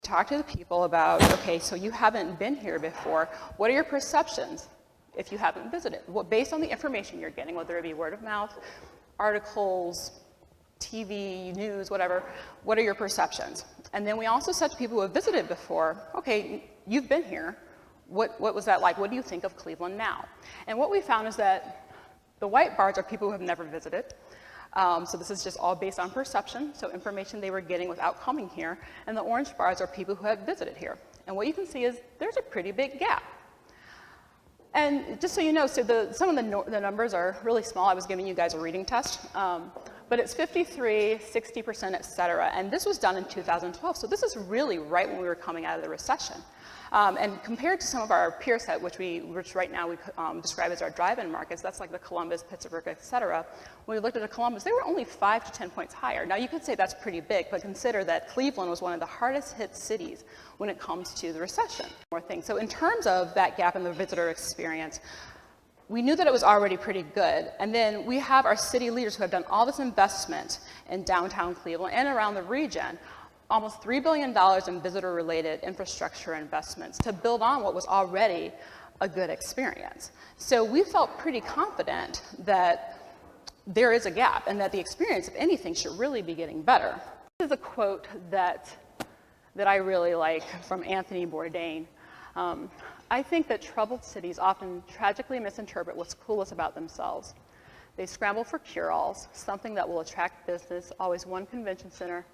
talk to the people about, okay, so you haven't been here before. What are your perceptions if you haven't visited? Based on the information you're getting, whether it be word of mouth, articles, TV, news, whatever, what are your perceptions? And then we also said to people who have visited before, okay, you've been here. What was that like? What do you think of Cleveland now? And what we found is that the white bars are people who have never visited. So this is just all based on perception, so information they were getting without coming here. And the orange bars are people who have visited here. And what you can see is there's a pretty big gap. And just so you know, so some of the numbers are really small. I was giving you guys a reading test. But it's 53, 60%, et cetera. And this was done in 2012. So this is really right when we were coming out of the recession. And compared to some of our peer set, which right now we describe as our drive-in markets, that's like the Columbus, Pittsburgh, et cetera. When we looked at the Columbus, they were only 5 to 10 points higher. Now you could say that's pretty big, but consider that Cleveland was one of the hardest hit cities when it comes to the recession. More things. So in terms of that gap in the visitor experience, we knew that it was already pretty good. And then we have our city leaders who have done all this investment in downtown Cleveland and around the region, almost $3 billion in visitor-related infrastructure investments to build on what was already a good experience. So we felt pretty confident that there is a gap and that the experience, if anything, should really be getting better. This is a quote that I really like from Anthony Bourdain. I think that troubled cities often tragically misinterpret what's coolest about themselves. They scramble for cure-alls, something that will attract business, always one convention center,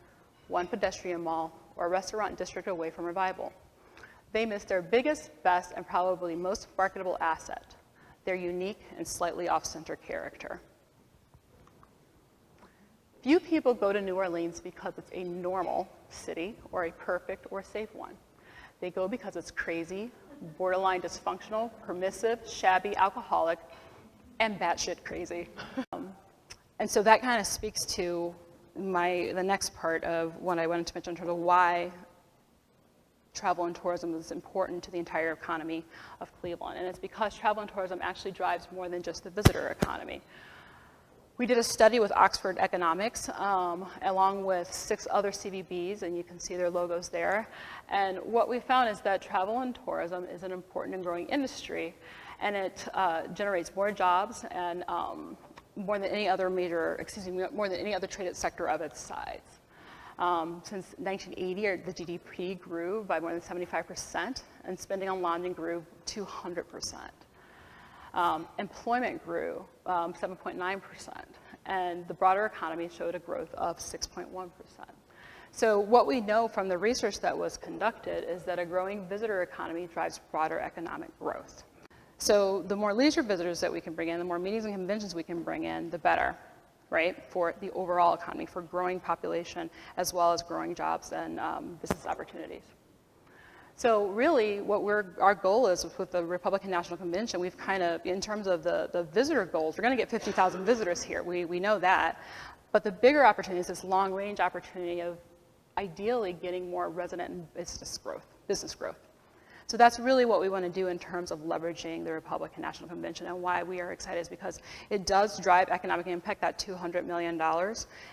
one pedestrian mall, or a restaurant district away from revival. They miss their biggest, best, and probably most marketable asset, their unique and slightly off-center character. Few people go to New Orleans because it's a normal city or a perfect or safe one. They go because it's crazy, borderline dysfunctional, permissive, shabby, alcoholic, and batshit crazy. And so that kind of speaks to the next part of what I wanted to mention in terms of why travel and tourism is important to the entire economy of Cleveland. And it's because travel and tourism actually drives more than just the visitor economy. We did a study with Oxford Economics, along with 6 other CVBs, and you can see their logos there. And what we found is that travel and tourism is an important and growing industry, and it generates more jobs and more than any other more than any other traded sector of its size. Since 1980, the GDP grew by more than 75%, and spending on lodging grew 200%. Employment grew 7.9%, and the broader economy showed a growth of 6.1%. So what we know from the research that was conducted is that a growing visitor economy drives broader economic growth. So the more leisure visitors that we can bring in, the more meetings and conventions we can bring in, the better, right, for the overall economy, for growing population, as well as growing jobs and business opportunities. So really, our goal is with the Republican National Convention, we've kind of, in terms of the visitor goals, we're going to get 50,000 visitors here. We know that. But the bigger opportunity is this long-range opportunity of ideally getting more resident and business growth. So that's really what we want to do in terms of leveraging the Republican National Convention, and why we are excited is because it does drive economic impact, that $200 million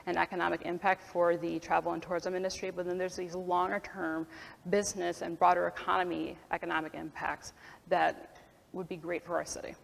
in economic impact for the travel and tourism industry, but then there's these longer term business and broader economy economic impacts that would be great for our city.